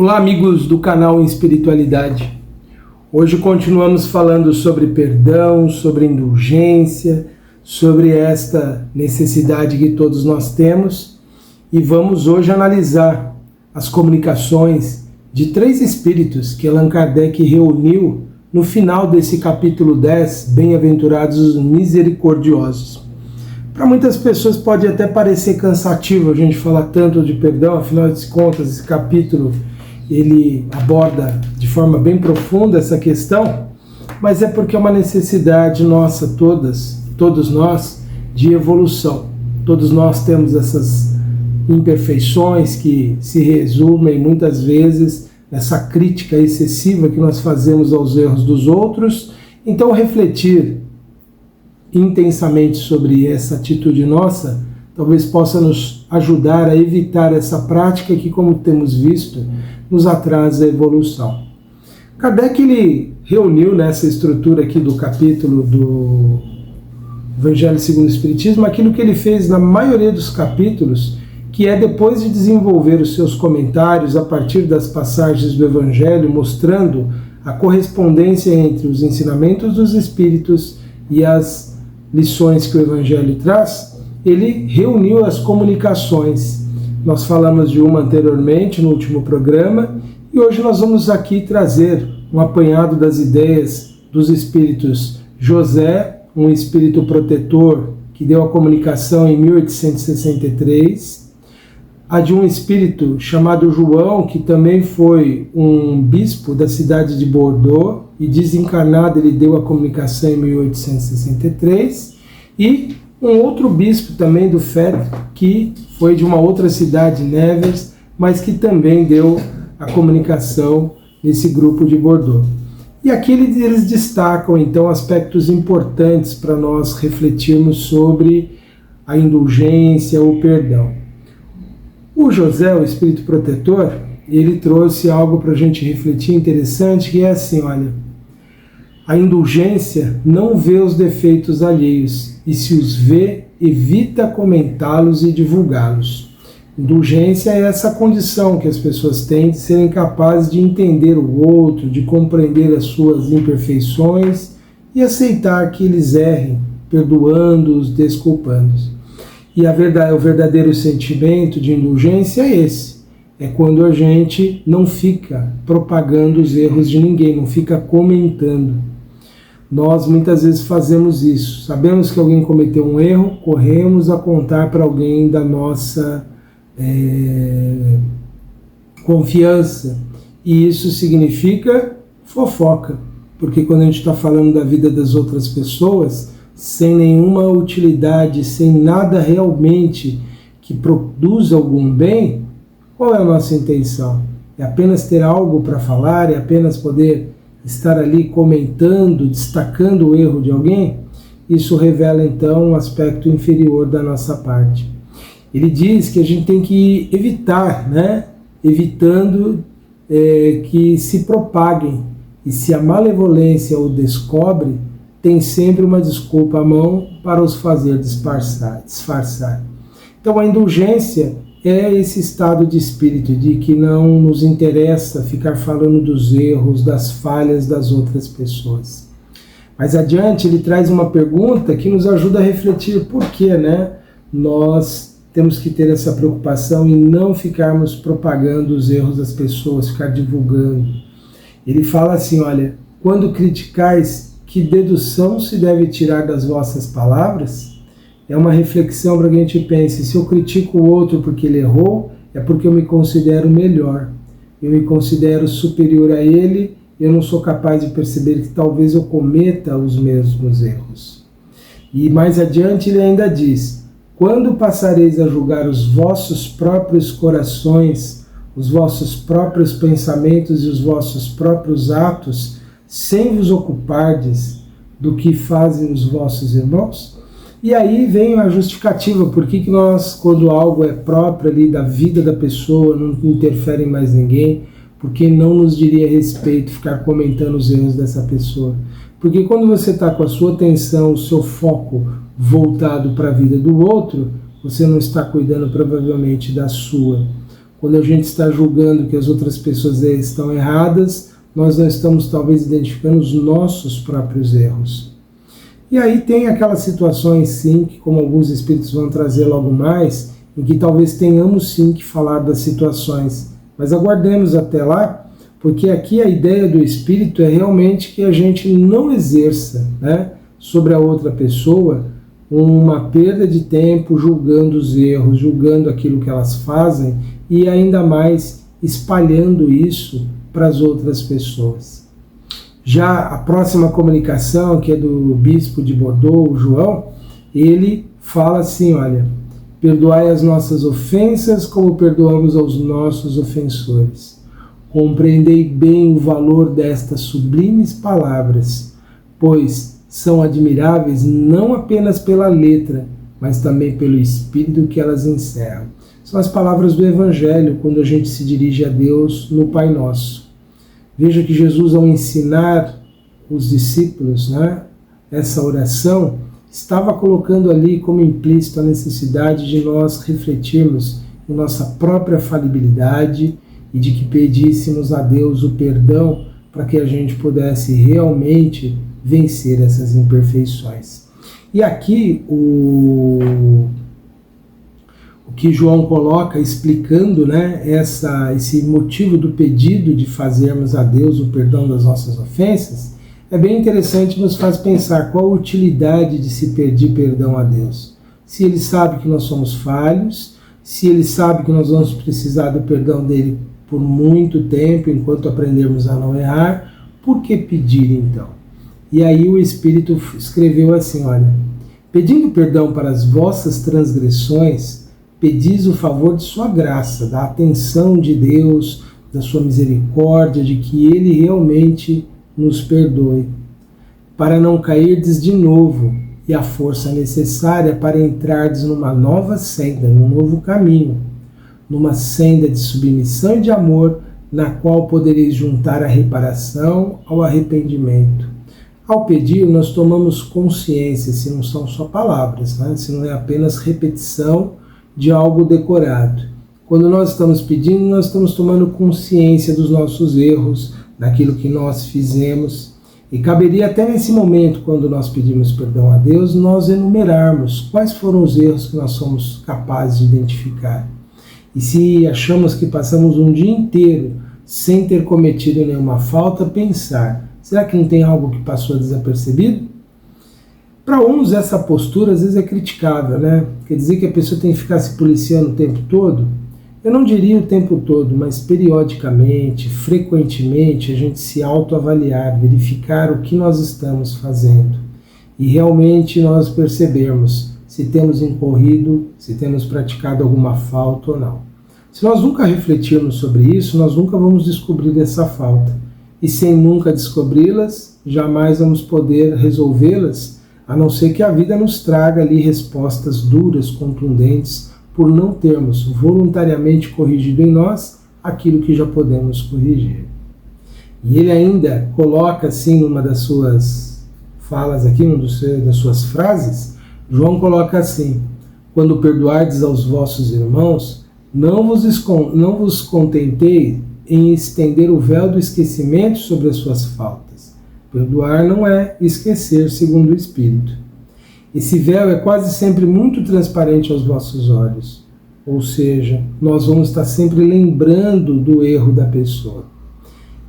Olá, amigos do canal Espiritualidade. Hoje continuamos falando sobre perdão, sobre indulgência, sobre esta necessidade que todos nós temos, e vamos hoje analisar as comunicações de 3 espíritos que Allan Kardec reuniu no final desse capítulo 10, Bem-aventurados os misericordiosos. Para muitas pessoas pode até parecer cansativo a gente falar tanto de perdão, afinal de contas esse capítulo ele aborda de forma bem profunda essa questão, mas é porque é uma necessidade nossa, todos nós, de evolução. Todos nós temos essas imperfeições que se resumem muitas vezes nessa crítica excessiva que nós fazemos aos erros dos outros. Então refletir intensamente sobre essa atitude nossa talvez possa nos ajudar a evitar essa prática que, como temos visto, nos atrasa a evolução. Kardec ele reuniu nessa estrutura aqui do capítulo do Evangelho segundo o Espiritismo aquilo que ele fez na maioria dos capítulos, que é depois de desenvolver os seus comentários a partir das passagens do Evangelho, mostrando a correspondência entre os ensinamentos dos Espíritos e as lições que o Evangelho traz. Ele reuniu as comunicações. Nós falamos de uma anteriormente, no último programa, e hoje nós vamos aqui trazer um apanhado das ideias dos espíritos José, um espírito protetor que deu a comunicação em 1863, a de um espírito chamado João, que também foi um bispo da cidade de Bordeaux, e desencarnado ele deu a comunicação em 1863, e um outro bispo também do Fetter, que foi de uma outra cidade, Nevers, mas que também deu a comunicação nesse grupo de Bordeaux. E aqui eles destacam então aspectos importantes para nós refletirmos sobre a indulgência, o perdão. O José, o espírito protetor, ele trouxe algo para a gente refletir interessante, que é assim, olha, a indulgência não vê os defeitos alheios, e se os vê, evita comentá-los e divulgá-los. Indulgência é essa condição que as pessoas têm de serem capazes de entender o outro, de compreender as suas imperfeições e aceitar que eles errem, perdoando-os, desculpando-os. E o verdadeiro sentimento de indulgência é esse. É quando a gente não fica propagando os erros de ninguém, não fica comentando. Nós muitas vezes fazemos isso. Sabemos que alguém cometeu um erro, corremos a contar para alguém da nossa confiança. E isso significa fofoca. Porque quando a gente está falando da vida das outras pessoas, sem nenhuma utilidade, sem nada realmente que produza algum bem, qual é a nossa intenção? É apenas ter algo para falar? É apenas poder estar ali comentando, destacando o erro de alguém? Isso revela então um aspecto inferior da nossa parte. Ele diz que a gente tem que evitar, evitando que se propaguem, e se a malevolência o descobre, tem sempre uma desculpa à mão para os fazer disfarçar. Então a indulgência é esse estado de espírito de que não nos interessa ficar falando dos erros, das falhas das outras pessoas. Mais adiante ele traz uma pergunta que nos ajuda a refletir por que nós temos que ter essa preocupação em não ficarmos propagando os erros das pessoas, ficar divulgando. Ele fala assim, olha, quando criticais, que dedução se deve tirar das vossas palavras? É uma reflexão para que a gente pense, se eu critico o outro porque ele errou, é porque eu me considero melhor, eu me considero superior a ele, eu não sou capaz de perceber que talvez eu cometa os mesmos erros. E mais adiante ele ainda diz, quando passareis a julgar os vossos próprios corações, os vossos próprios pensamentos e os vossos próprios atos, sem vos ocupardes do que fazem os vossos irmãos? E aí vem a justificativa, por que nós, quando algo é próprio ali da vida da pessoa, não interfere em mais ninguém, porque não nos diria respeito ficar comentando os erros dessa pessoa? Porque quando você está com a sua atenção, o seu foco voltado para a vida do outro, você não está cuidando provavelmente da sua. Quando a gente está julgando que as outras pessoas estão erradas, nós não estamos talvez identificando os nossos próprios erros. E aí tem aquelas situações sim, que como alguns espíritos vão trazer logo mais, em que talvez tenhamos sim que falar das situações. Mas aguardemos até lá, porque aqui a ideia do espírito é realmente que a gente não exerça, né, sobre a outra pessoa uma perda de tempo julgando os erros, julgando aquilo que elas fazem e ainda mais espalhando isso para as outras pessoas. Já a próxima comunicação, que é do bispo de Bordeaux, o João, ele fala assim, olha, perdoai as nossas ofensas como perdoamos aos nossos ofensores. Compreendei bem o valor destas sublimes palavras, pois são admiráveis não apenas pela letra, mas também pelo espírito que elas encerram. São as palavras do Evangelho quando a gente se dirige a Deus no Pai Nosso. Veja que Jesus, ao ensinar os discípulos, né, essa oração, estava colocando ali como implícito a necessidade de nós refletirmos em nossa própria falibilidade e de que pedíssemos a Deus o perdão para que a gente pudesse realmente vencer essas imperfeições. E aqui o que João coloca explicando, né, esse motivo do pedido de fazermos a Deus o perdão das nossas ofensas, é bem interessante, nos faz pensar qual a utilidade de se pedir perdão a Deus. Se ele sabe que nós somos falhos, se ele sabe que nós vamos precisar do perdão dele por muito tempo, enquanto aprendermos a não errar, por que pedir então? E aí o Espírito escreveu assim, olha, pedindo perdão para as vossas transgressões, pedis o favor de sua graça, da atenção de Deus, da sua misericórdia, de que Ele realmente nos perdoe, para não cairdes de novo, e a força necessária para entrardes numa nova senda, num novo caminho, numa senda de submissão e de amor, na qual podereis juntar a reparação ao arrependimento. Ao pedir, nós tomamos consciência, se não são só palavras, né? Se não é apenas repetição de algo decorado. Quando nós estamos pedindo, nós estamos tomando consciência dos nossos erros, daquilo que nós fizemos. E caberia até nesse momento, quando nós pedimos perdão a Deus, nós enumerarmos quais foram os erros que nós somos capazes de identificar. E se achamos que passamos um dia inteiro sem ter cometido nenhuma falta, pensar, será que não tem algo que passou desapercebido? Para uns, essa postura às vezes é criticável, né? Quer dizer que a pessoa tem que ficar se policiando o tempo todo? Eu não diria o tempo todo, mas periodicamente, frequentemente, a gente se autoavaliar, verificar o que nós estamos fazendo. E realmente nós percebermos se temos incorrido, se temos praticado alguma falta ou não. Se nós nunca refletirmos sobre isso, nós nunca vamos descobrir essa falta. E sem nunca descobri-las, jamais vamos poder resolvê-las, a não ser que a vida nos traga ali respostas duras, contundentes, por não termos voluntariamente corrigido em nós aquilo que já podemos corrigir. E ele ainda coloca assim numa das suas falas aqui, das suas frases, João coloca assim, quando perdoardes aos vossos irmãos, não vos contenteis em estender o véu do esquecimento sobre as suas faltas. Perdoar não é esquecer, segundo o Espírito. Esse véu é quase sempre muito transparente aos vossos olhos. Ou seja, nós vamos estar sempre lembrando do erro da pessoa.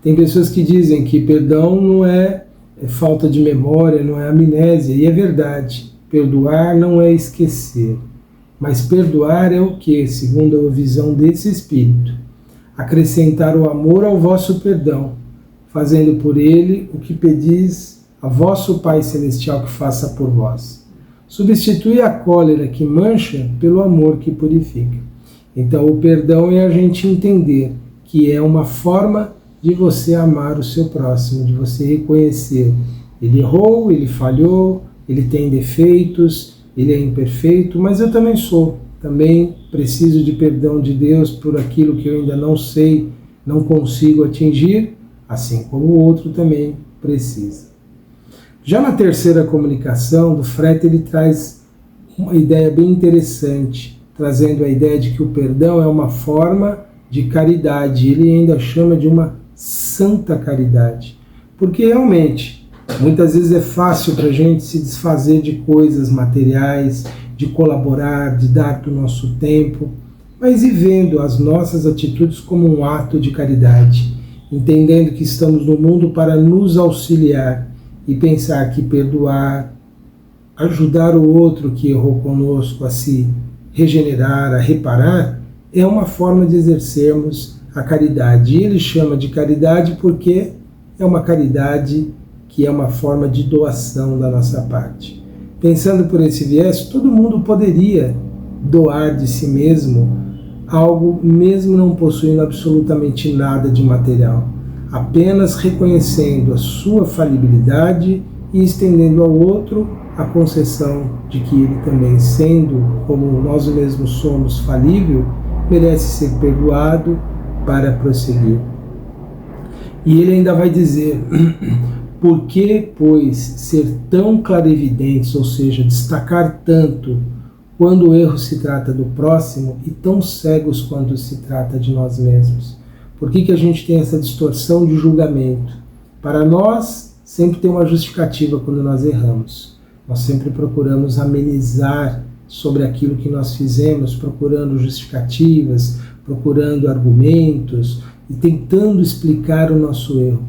Tem pessoas que dizem que perdão não é falta de memória, não é amnésia, e é verdade. Perdoar não é esquecer. Mas perdoar é o que, segundo a visão desse Espírito? Acrescentar o amor ao vosso perdão, fazendo por ele o que pedis a vosso Pai Celestial que faça por vós. Substitui a cólera que mancha pelo amor que purifica. Então o perdão é a gente entender que é uma forma de você amar o seu próximo, de você reconhecer. Ele errou, ele falhou, ele tem defeitos, ele é imperfeito, mas eu também sou. Também preciso de perdão de Deus por aquilo que eu ainda não sei, não consigo atingir, assim como o outro também precisa. Já na terceira comunicação do Frete, ele traz uma ideia bem interessante, trazendo a ideia de que o perdão é uma forma de caridade. Ele ainda chama de uma santa caridade. Porque realmente, muitas vezes é fácil para a gente se desfazer de coisas materiais, de colaborar, de dar do nosso tempo, mas e vendo as nossas atitudes como um ato de caridade, entendendo que estamos no mundo para nos auxiliar e pensar que perdoar, ajudar o outro que errou conosco a se regenerar, a reparar, é uma forma de exercermos a caridade. E ele chama de caridade porque é uma caridade que é uma forma de doação da nossa parte. Pensando por esse viés, todo mundo poderia doar de si mesmo algo, mesmo não possuindo absolutamente nada de material, apenas reconhecendo a sua falibilidade e estendendo ao outro a concessão de que ele também, sendo como nós mesmos somos falível, merece ser perdoado para prosseguir. E ele ainda vai dizer: por que, pois, ser tão clarividentes, ou seja, destacar tanto quando o erro se trata do próximo e tão cegos quando se trata de nós mesmos? Por que a gente tem essa distorção de julgamento? Para nós, sempre tem uma justificativa quando nós erramos. Nós sempre procuramos amenizar sobre aquilo que nós fizemos, procurando justificativas, procurando argumentos e tentando explicar o nosso erro.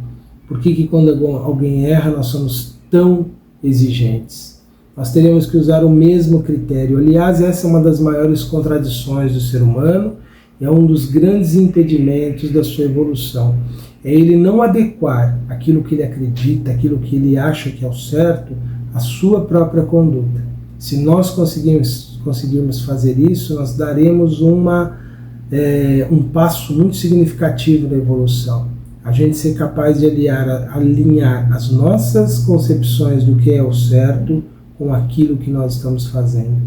Por que quando alguém erra nós somos tão exigentes? Nós teremos que usar o mesmo critério. Aliás, essa é uma das maiores contradições do ser humano, é um dos grandes impedimentos da sua evolução. É ele não adequar aquilo que ele acredita, aquilo que ele acha que é o certo, à sua própria conduta. Se nós conseguirmos fazer isso, nós daremos um passo muito significativo da evolução. A gente ser capaz de alinhar as nossas concepções do que é o certo com aquilo que nós estamos fazendo.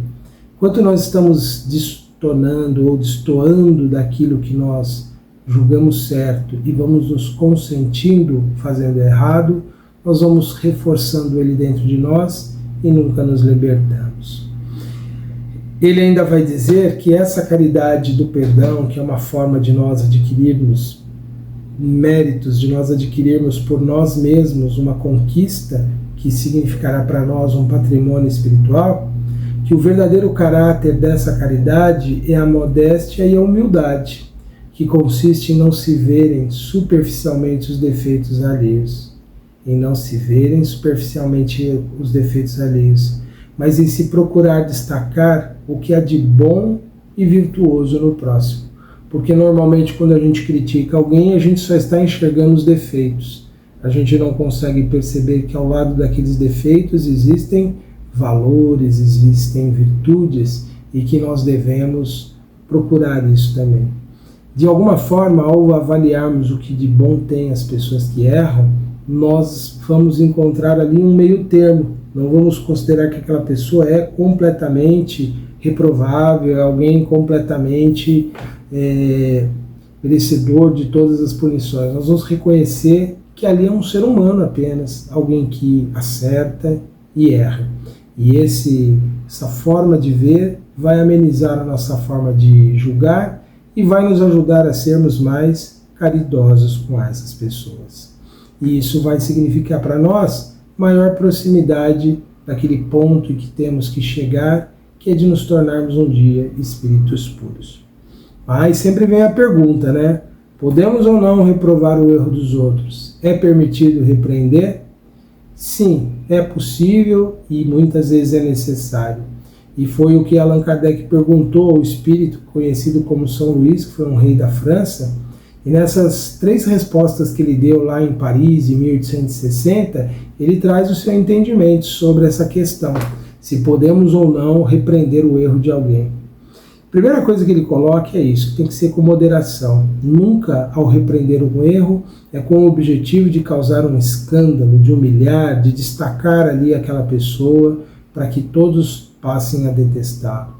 Enquanto nós estamos destoando ou destoando daquilo que nós julgamos certo e vamos nos consentindo fazendo errado, nós vamos reforçando ele dentro de nós e nunca nos libertamos. Ele ainda vai dizer que essa caridade do perdão, que é uma forma de nós adquirirmos méritos, de nós adquirirmos por nós mesmos uma conquista que significará para nós um patrimônio espiritual, que o verdadeiro caráter dessa caridade é a modéstia e a humildade, que consiste em não se verem superficialmente os defeitos alheios, em não se verem superficialmente os defeitos alheios, mas em se procurar destacar o que há de bom e virtuoso no próximo. Porque normalmente quando a gente critica alguém, a gente só está enxergando os defeitos. A gente não consegue perceber que ao lado daqueles defeitos existem valores, existem virtudes e que nós devemos procurar isso também. De alguma forma, ao avaliarmos o que de bom tem as pessoas que erram, nós vamos encontrar ali um meio termo. Não vamos considerar que aquela pessoa é completamente reprovável, é alguém completamente merecedor de todas as punições. Nós vamos reconhecer que ali é um ser humano apenas, alguém que acerta e erra. E essa forma de ver vai amenizar a nossa forma de julgar e vai nos ajudar a sermos mais caridosos com essas pessoas. E isso vai significar para nós maior proximidade daquele ponto em que temos que chegar, que é de nos tornarmos um dia espíritos puros. Mas sempre vem a pergunta, né? Podemos ou não reprovar o erro dos outros? É permitido repreender? Sim, é possível e muitas vezes é necessário. E foi o que Allan Kardec perguntou ao espírito conhecido como São Luís, que foi um rei da França, e nessas 3 respostas que ele deu lá em Paris, em 1860, ele traz o seu entendimento sobre essa questão, se podemos ou não repreender o erro de alguém. A primeira coisa que ele coloca é isso, que tem que ser com moderação. Nunca, ao repreender um erro, é com o objetivo de causar um escândalo, de humilhar, de destacar ali aquela pessoa, para que todos passem a detestá-lo.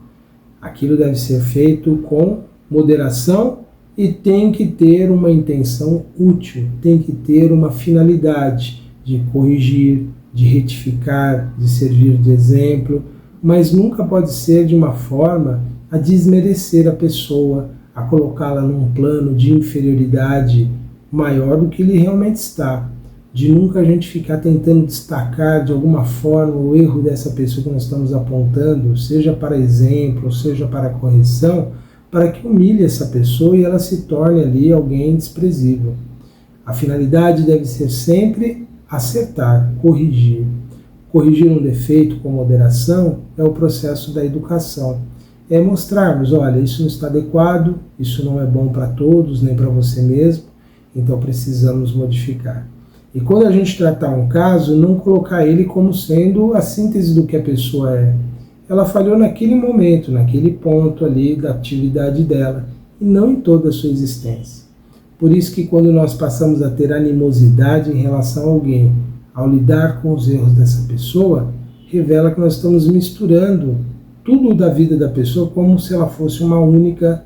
Aquilo deve ser feito com moderação e tem que ter uma intenção útil, tem que ter uma finalidade de corrigir, de retificar, de servir de exemplo, mas nunca pode ser de uma forma a desmerecer a pessoa, a colocá-la num plano de inferioridade maior do que ele realmente está. De nunca a gente ficar tentando destacar de alguma forma o erro dessa pessoa que nós estamos apontando, seja para exemplo, seja para correção, para que humilhe essa pessoa e ela se torne ali alguém desprezível. A finalidade deve ser sempre acertar, corrigir. Corrigir um defeito com moderação é o processo da educação. É mostrarmos, olha, isso não está adequado, isso não é bom para todos, nem para você mesmo, então precisamos modificar. E quando a gente tratar um caso, não colocar ele como sendo a síntese do que a pessoa é. Ela falhou naquele momento, naquele ponto ali da atividade dela, e não em toda a sua existência. Por isso que quando nós passamos a ter animosidade em relação a alguém, ao lidar com os erros dessa pessoa, revela que nós estamos misturando tudo da vida da pessoa como se ela fosse uma única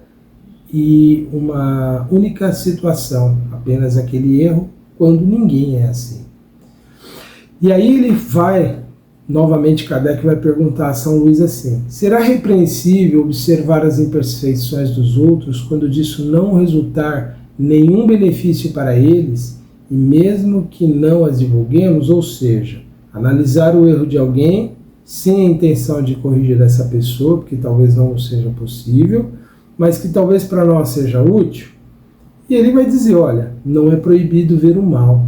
situação, apenas aquele erro, quando ninguém é assim. E aí ele vai, novamente Kardec vai perguntar a São Luís assim: será repreensível observar as imperfeições dos outros quando disso não resultar nenhum benefício para eles, e mesmo que não as divulguemos? Ou seja, analisar o erro de alguém sem a intenção de corrigir essa pessoa, porque talvez não seja possível, mas que talvez para nós seja útil. E ele vai dizer, olha, não é proibido ver o mal,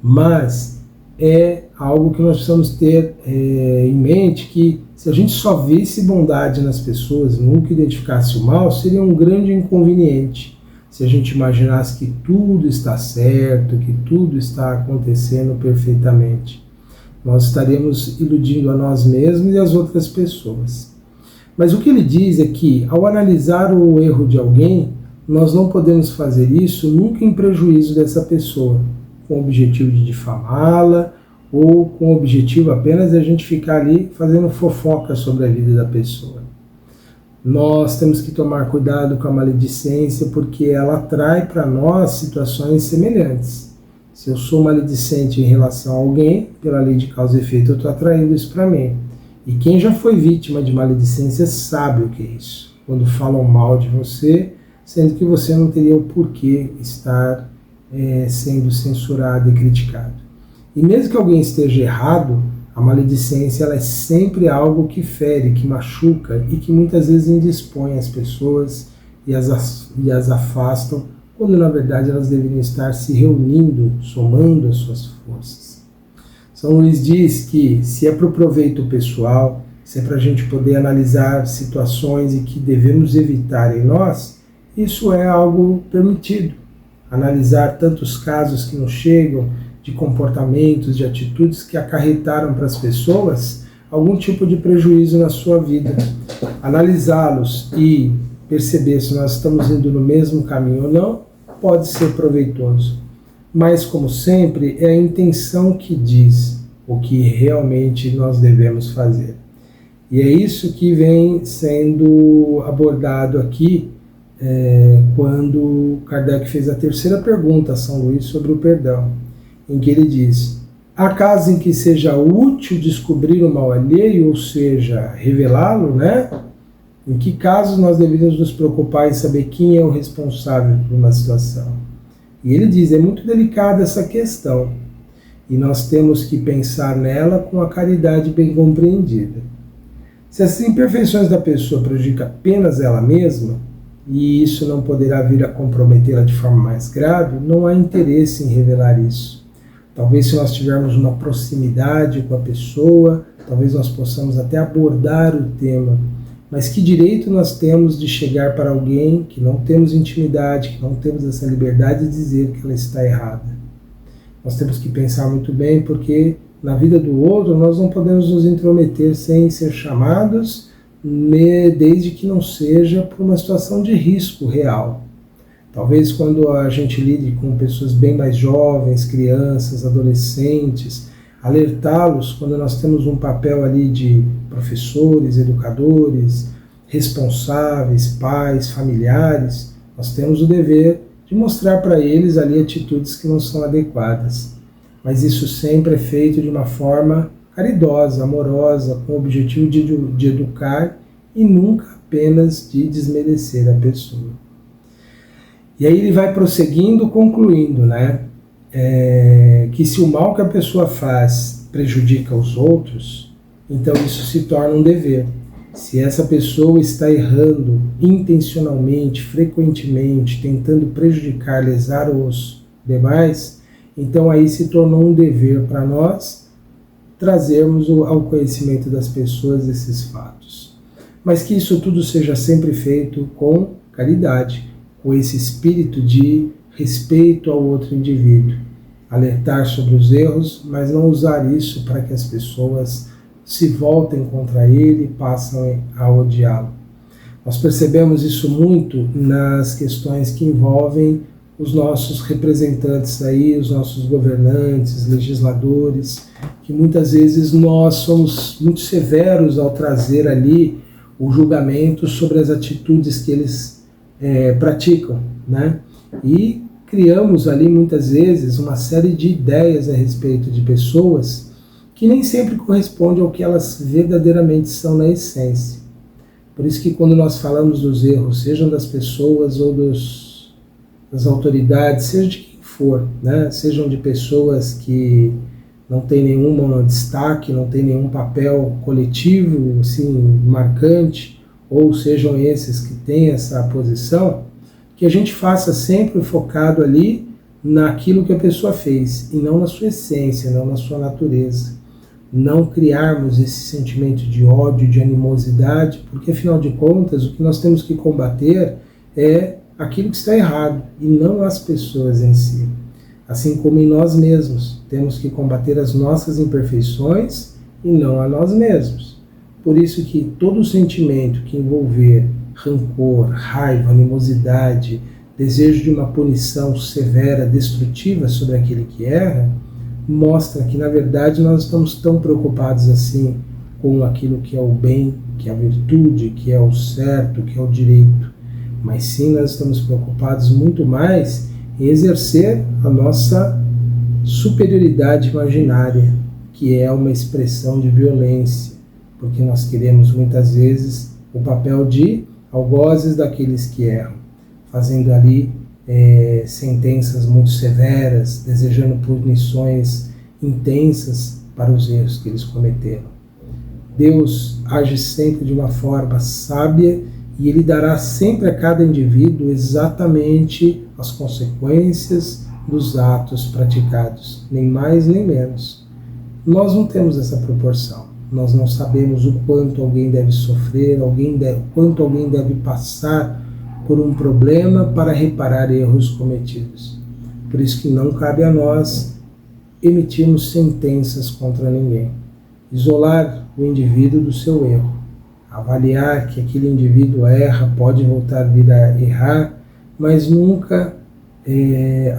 mas é algo que nós precisamos ter em mente, que se a gente só visse bondade nas pessoas, nunca identificasse o mal, seria um grande inconveniente. Se a gente imaginasse que tudo está certo, que tudo está acontecendo perfeitamente, nós estaremos iludindo a nós mesmos e as outras pessoas. Mas o que ele diz é que, ao analisar o erro de alguém, nós não podemos fazer isso nunca em prejuízo dessa pessoa, com o objetivo de difamá-la, ou com o objetivo apenas de a gente ficar ali fazendo fofoca sobre a vida da pessoa. Nós temos que tomar cuidado com a maledicência, porque ela atrai para nós situações semelhantes. Se eu sou maledicente em relação a alguém, pela lei de causa e efeito, eu estou atraindo isso para mim. E quem já foi vítima de maledicência sabe o que é isso. Quando falam mal de você, sendo que você não teria o porquê estar sendo censurado e criticado. E mesmo que alguém esteja errado, a maledicência ela é sempre algo que fere, que machuca e que muitas vezes indispõe as pessoas e as afastam, quando na verdade elas deveriam estar se reunindo, somando as suas forças. São Luís diz que se é para o proveito pessoal, se é para a gente poder analisar situações e que devemos evitar em nós, isso é algo permitido. Analisar tantos casos que nos chegam, de comportamentos, de atitudes que acarretaram para as pessoas algum tipo de prejuízo na sua vida. Analisá-los e perceber se nós estamos indo no mesmo caminho ou não, pode ser proveitoso. Mas, como sempre, é a intenção que diz o que realmente nós devemos fazer. E é isso que vem sendo abordado aqui quando Kardec fez a terceira pergunta a São Luís sobre o perdão, em que ele diz: há casos em que seja útil descobrir o mal alheio, ou seja, revelá-lo, né? Em que casos nós deveríamos nos preocupar em saber quem é o responsável por uma situação? E ele diz, é muito delicada essa questão, e nós temos que pensar nela com a caridade bem compreendida. Se as imperfeições da pessoa prejudicam apenas ela mesma, e isso não poderá vir a comprometê-la de forma mais grave, não há interesse em revelar isso. Talvez se nós tivermos uma proximidade com a pessoa, talvez nós possamos até abordar o tema. Mas que direito nós temos de chegar para alguém que não temos intimidade, que não temos essa liberdade de dizer que ela está errada? Nós temos que pensar muito bem, porque na vida do outro nós não podemos nos intrometer sem ser chamados, desde que não seja por uma situação de risco real. Talvez quando a gente lide com pessoas bem mais jovens, crianças, adolescentes, alertá-los quando nós temos um papel ali de professores, educadores, responsáveis, pais, familiares, nós temos o dever de mostrar para eles ali atitudes que não são adequadas. Mas isso sempre é feito de uma forma caridosa, amorosa, com o objetivo de educar e nunca apenas de desmerecer a pessoa. E aí ele vai prosseguindo, concluindo, né? Que se o mal que a pessoa faz prejudica os outros, então isso se torna um dever. Se essa pessoa está errando intencionalmente, frequentemente, tentando prejudicar, lesar os demais, então aí se tornou um dever para nós trazermos ao conhecimento das pessoas esses fatos. Mas que isso tudo seja sempre feito com caridade, com esse espírito de respeito ao outro indivíduo. Alertar sobre os erros, mas não usar isso para que as pessoas se voltem contra ele e passam a odiá-lo. Nós percebemos isso muito nas questões que envolvem os nossos representantes aí, os nossos governantes, legisladores, que muitas vezes nós somos muito severos ao trazer ali o julgamento sobre as atitudes que eles praticam, né? E criamos ali muitas vezes uma série de ideias a respeito de pessoas que nem sempre corresponde ao que elas verdadeiramente são na essência. Por isso que quando nós falamos dos erros, sejam das pessoas ou das autoridades, seja de quem for, né? Sejam de pessoas que não têm nenhum destaque, não têm nenhum papel coletivo assim, marcante, ou sejam esses que têm essa posição, que a gente faça sempre focado ali naquilo que a pessoa fez, e não na sua essência, não na sua natureza. Não criarmos esse sentimento de ódio, de animosidade, porque afinal de contas o que nós temos que combater é aquilo que está errado e não as pessoas em si. Assim como em nós mesmos, temos que combater as nossas imperfeições e não a nós mesmos. Por isso que todo sentimento que envolver rancor, raiva, animosidade, desejo de uma punição severa, destrutiva sobre aquele que erra, mostra que, na verdade, nós estamos tão preocupados assim com aquilo que é o bem, que é a virtude, que é o certo, que é o direito. Mas sim, nós estamos preocupados muito mais em exercer a nossa superioridade imaginária, que é uma expressão de violência, porque nós queremos muitas vezes o papel de algozes daqueles que erram, fazendo ali sentenças muito severas, desejando punições intensas para os erros que eles cometeram. Deus age sempre de uma forma sábia e Ele dará sempre a cada indivíduo exatamente as consequências dos atos praticados, nem mais nem menos. Nós não temos essa proporção. Nós não sabemos o quanto alguém deve sofrer, quanto alguém deve passar por um problema para reparar erros cometidos. Por isso que não cabe a nós emitirmos sentenças contra ninguém. Isolar o indivíduo do seu erro. Avaliar que aquele indivíduo erra, pode voltar a vir a errar, mas nunca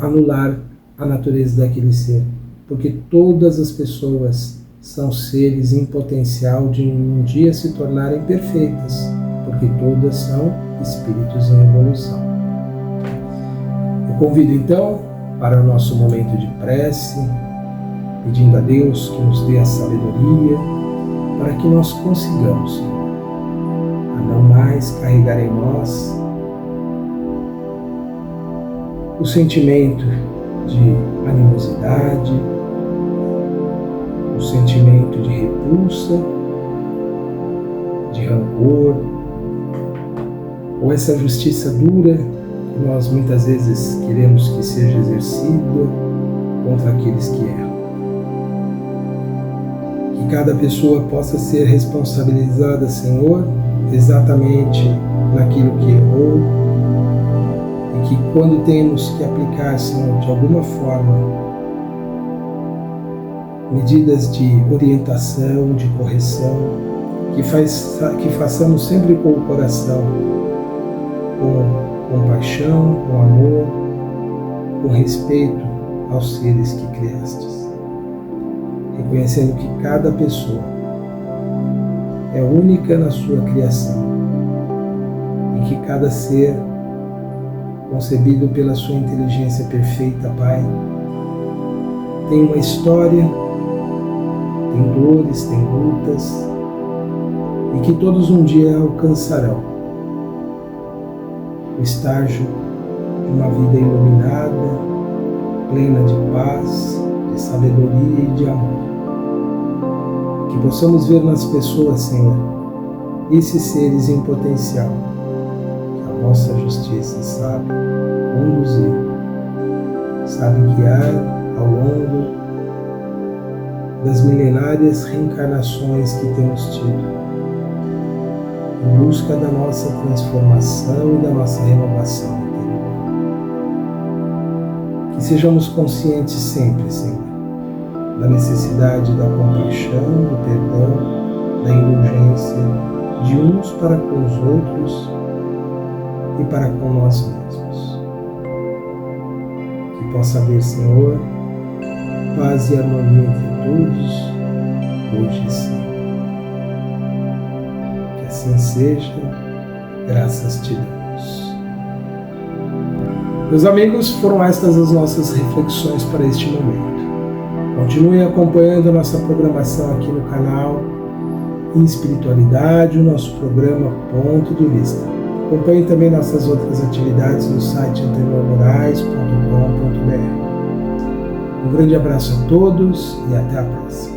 anular a natureza daquele ser. Porque todas as pessoas são seres em potencial de um dia se tornarem perfeitas, porque todas são espíritos em evolução. Eu convido então para o nosso momento de prece, pedindo a Deus que nos dê a sabedoria para que nós consigamos, Senhor, a não mais carregar em nós o sentimento de animosidade, o sentimento de repulsa, de rancor, ou essa justiça dura que nós muitas vezes queremos que seja exercida contra aqueles que erram. Que cada pessoa possa ser responsabilizada, Senhor, exatamente naquilo que errou, e que quando temos que aplicar, Senhor, de alguma forma, medidas de orientação, de correção, que façamos sempre com o coração, com compaixão, com amor, com respeito aos seres que criastes, reconhecendo que cada pessoa é única na sua criação e que cada ser concebido pela sua inteligência perfeita, Pai, tem uma história, tem dores, tem lutas, e que todos um dia alcançarão o estágio uma vida iluminada, plena de paz, de sabedoria e de amor. Que possamos ver nas pessoas, Senhor, esses seres em potencial, que a vossa justiça sabe conduzir, sabe guiar ao longo das milenárias reencarnações que temos tido, em busca da nossa transformação e da nossa renovação interior. Que sejamos conscientes sempre, Senhor, da necessidade da compaixão, do perdão, da indulgência de uns para com os outros e para com nós mesmos. Que possa haver, Senhor, paz e harmonia entre todos, hoje e sempre. Que assim seja, graças te damos. Meus amigos, foram estas as nossas reflexões para este momento. Continue acompanhando a nossa programação aqui no canal Em Espiritualidade, o nosso programa Ponto de Vista. Acompanhe também nossas outras atividades no site antenalmorais.com.br. Um grande abraço a todos e até a próxima.